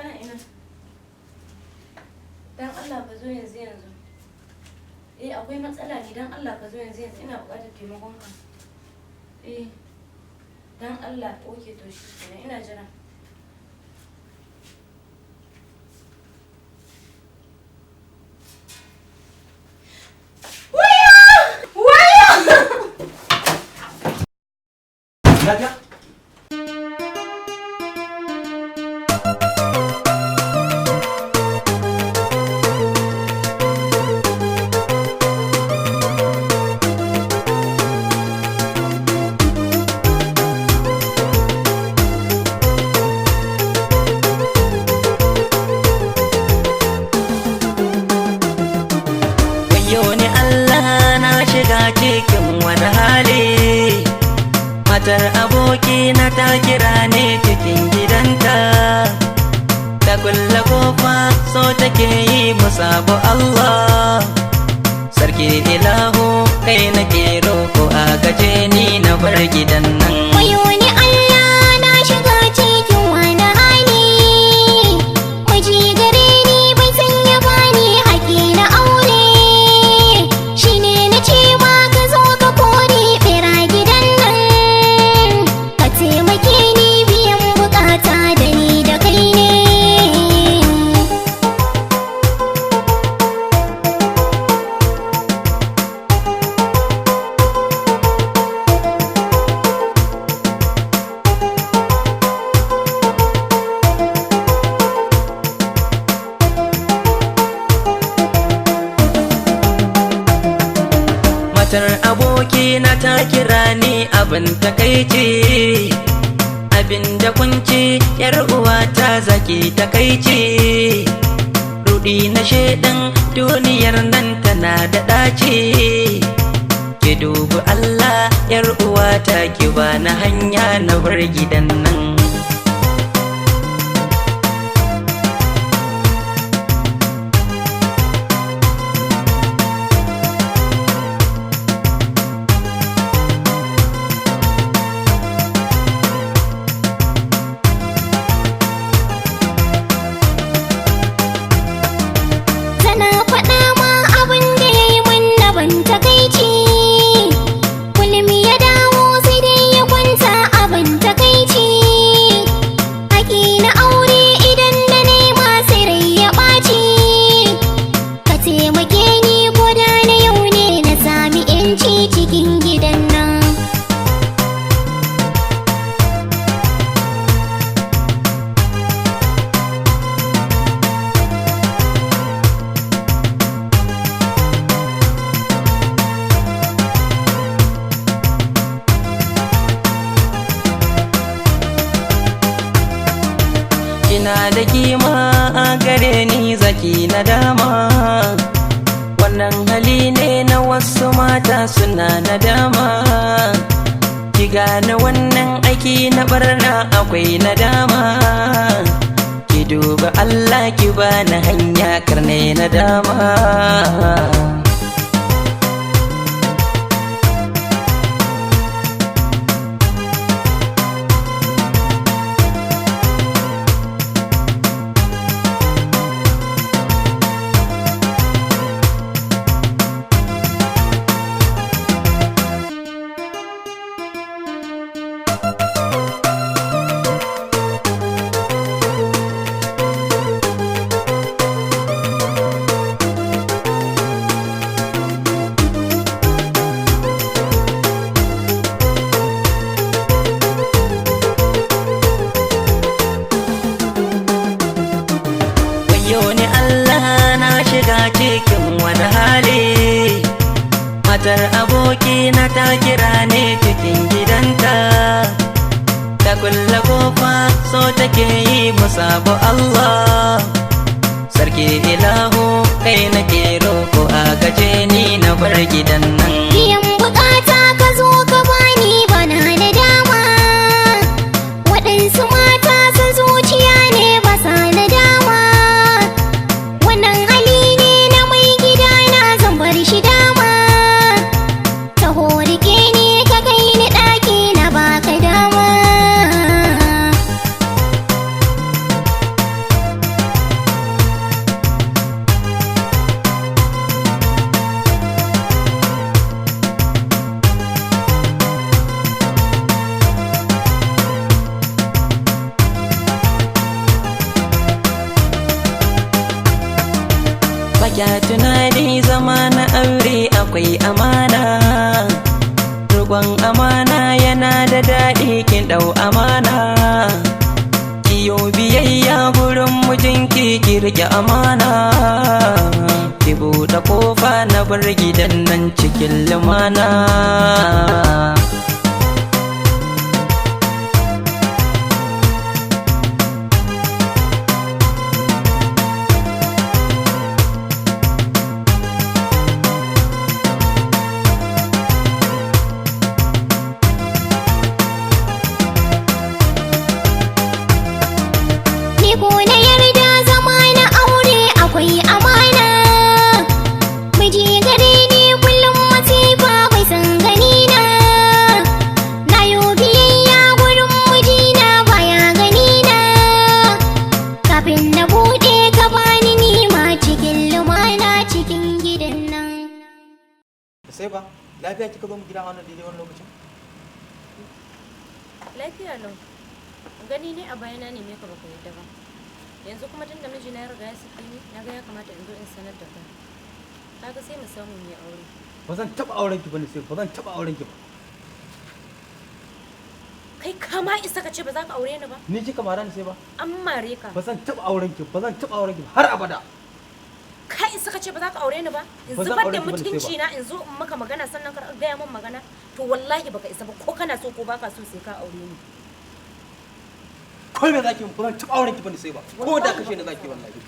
Kana ina? Dan Allah ka zo yanzu. Akwai matsala ne, dan Allah ka zo yanzu ina buƙatar taimakon ka. Dan Allah, oke to shi kenan ina jira. Lafiya? Cikin wani hali matar abokina ta kira ne cikin gidanta, ta kulle kofa so take yi musabu Allah. Sarki ilahu kai nake roko a gaje ni na bar gidan nan. Wayo ni Allah na shiga cikin wani hali, miji gare ni bai sanya bani haƙi na aure, shine na cewa ka zo ka kore bera gidan nan, ka taimake ni biyan bukata da ni da kai ne. Matar abokina ta kira ni abin takaici, abin da kunci yar uwa ta zaki takaici. Rudi na shedan duniyar nan tana da ɗaci, ki dubi Allah yar uwa ta ki bani hanya na bar gidan nan. Ina da kima a gare ni zaki na dama, wannan hali ne na wasu mata suna nadama. Ki gane wannan aiki na barna akwai nadama, ki duba Allah ki bani hanya karne nadama. Cikin wani hali matar abokina ta kira ne cikin gidanta, ta kulle kofa so take yi musabu Allah. Sarki ilahu kai nake roko a gaje ni na bar gidan nan. Biyan bukata ka zo ka bani bana da dama, waɗansu mata sun zuciya ne ba sa na dama. Wannan hali ne na mai gida na zan bar shi dama, ta horike ni ka kai ni ɗaki na baka dama. baka tunani zama na aure akwai amana. Rukon amana yana da daɗi kin ɗau amana. Kiyo biyayya gurin mijinki ki riƙe amana. Ki buɗe kofa na bar gidan nan cikin lumana. Ko na yarda zama na aure akwai amana. Miji gare ni kullum masifa bai san gani na. Na yo biyayya gurin mijina baya gani na. Kafin na buɗe ka bani nima cikin lumana cikin gidan nan. Sai ba lafiya kika zo mu gida a wannan daidai wannan lokacin? Lafiya lau. Gani ne a bayana ne me ka baka yadda ba. Yanzu kuma tunda mijina ya riga ya saki ni, na ga ya kamata in zo in sanar da kai. Kaga sai mu samu mu yi aure. Ba zan taɓa auren ki bane sai ba zan taɓa auren ki ba. Kai ka ma isa ka ce ba za ka aure ni ba? Ni kika mara ni sai ba? An mare ka. Ba zan taɓa auren ki, ba zan taɓa auren ki har abada. Ka isa ka ce ba za ka aure ni ba? In Ba zan zubar aure da ki bane sai ba. mutunci na in zo in maka magana sannan ka gaya min magana. To wallahi baka isa ba ko kana so ko baka so sai ka aure ni. Koi me zaki mun ba zan taɓa auren ki bane sai ba. Ko da kashe ni zaki wallahi.